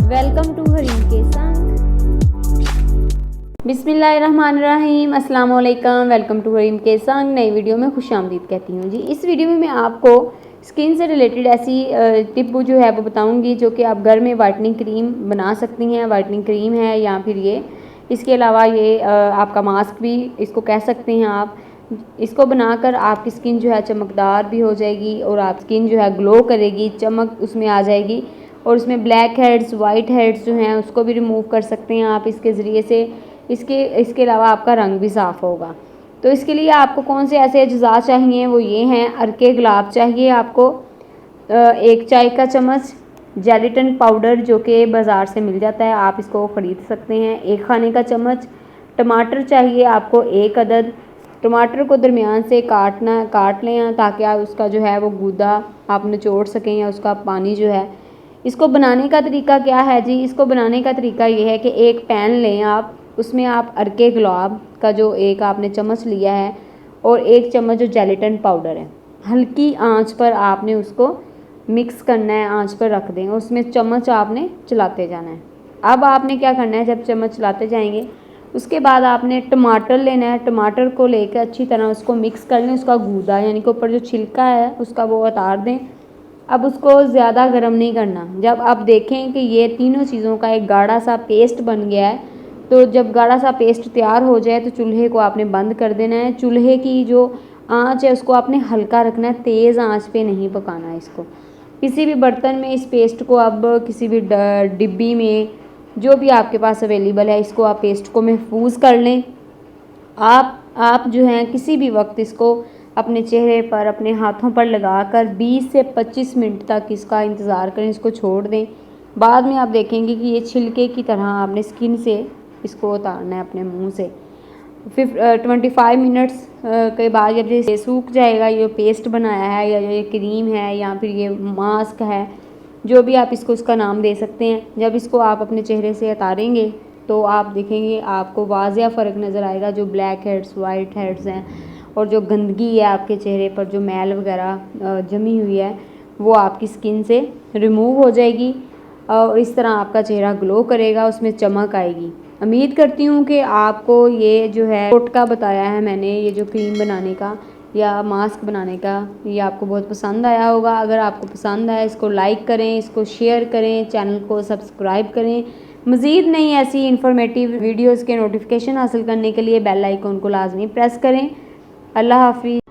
Welcome to Hareem के संग। बिस्मिल्लाहिर्रहमानिर्रहीम, अस्सलाम वालेकुम। वेलकम टू हरीम के संग। नई वीडियो में खुशामदीद कहती हूँ जी। इस वीडियो में मैं आपको स्किन से रिलेटेड ऐसी टिप जो है वो बताऊँगी जो कि आप घर में वाइटनिंग क्रीम बना सकती हैं। वाइटनिंग क्रीम है या फिर ये इसके अलावा ये आपका मास्क भी इसको कह सकते हैं आप। इसको बनाकर आपकी स्किन जो है चमकदार भी हो जाएगी और आप स्किन जो है ग्लो करेगी, चमक उसमें आ जाएगी और उसमें ब्लैक हेड्स, वाइट हेड्स जो हैं उसको भी रिमूव कर सकते हैं आप इसके ज़रिए से। इसके अलावा आपका रंग भी साफ़ होगा। तो इसके लिए आपको कौन से ऐसे अज्जा चाहिए, वो ये हैं। अरके गुलाब चाहिए आपको, 1 चाय का चम्मच जेलेटिन पाउडर जो कि बाज़ार से मिल जाता है, आप इसको ख़रीद सकते हैं। 1 खाने का चम्मच टमाटर चाहिए आपको, 1 अदद। टमाटर को दरमियान से काट लें ताकि आप उसका जो है वो गूदा आप निचोड़ सकें या उसका पानी जो है। इसको बनाने का तरीका क्या है जी? इसको बनाने का तरीका ये है कि एक पैन लें आप, उसमें आप अरके गुलाब का जो एक आपने चम्मच लिया है और 1 चम्मच जो जेलेटिन पाउडर है, हल्की आंच पर आपने उसको मिक्स करना है, आंच पर रख दें। उसमें चम्मच आपने चलाते जाना है। अब आपने क्या करना है, जब चम्मच चलाते जाएंगे उसके बाद आपने टमाटर लेना है। टमाटर को लेकर अच्छी तरह उसको मिक्स कर लें, उसका गूदा यानी कि ऊपर जो छिलका है उसका वो उतार दें। अब उसको ज़्यादा गर्म नहीं करना। जब आप देखें कि ये तीनों चीज़ों का एक गाढ़ा सा पेस्ट बन गया है, तो जब गाढ़ा सा पेस्ट तैयार हो जाए तो चूल्हे को आपने बंद कर देना है। चूल्हे की जो आंच है उसको आपने हल्का रखना है, तेज़ आंच पे नहीं पकाना है इसको। किसी भी बर्तन में इस पेस्ट को, अब किसी भी डिब्बी में जो भी आपके पास अवेलेबल है, इसको आप पेस्ट को महफूज कर लें। आप जो हैं किसी भी वक्त इसको अपने चेहरे पर, अपने हाथों पर लगाकर 20 से 25 मिनट तक इसका इंतज़ार करें, इसको छोड़ दें। बाद में आप देखेंगे कि ये छिलके की तरह आपने स्किन से इसको उतारना है अपने मुंह से। फिर 25 मिनट्स के बाद जब ये सूख जाएगा, ये पेस्ट बनाया है या ये क्रीम है या फिर ये मास्क है, जो भी आप इसको इसका नाम दे सकते हैं, जब इसको आप अपने चेहरे से उतारेंगे तो आप देखेंगे आपको वाज़िया फ़र्क नज़र आएगा। जो ब्लैक हेड्स, वाइट हेड्स हैं और जो गंदगी है आपके चेहरे पर, जो मैल वगैरह जमी हुई है, वो आपकी स्किन से रिमूव हो जाएगी और इस तरह आपका चेहरा ग्लो करेगा, उसमें चमक आएगी। उम्मीद करती हूँ कि आपको ये जो है टोटका बताया है मैंने, ये जो क्रीम बनाने का या मास्क बनाने का, ये आपको बहुत पसंद आया होगा। अगर आपको पसंद आया इसको लाइक करें, इसको शेयर करें, चैनल को सब्सक्राइब करें। मज़ीद नई ऐसी इन्फॉर्मेटिव वीडियोज़ के नोटिफिकेशन हासिल करने के लिए बेल आइकन को लाजमी प्रेस करें। अल्लाह हाफ़िज़।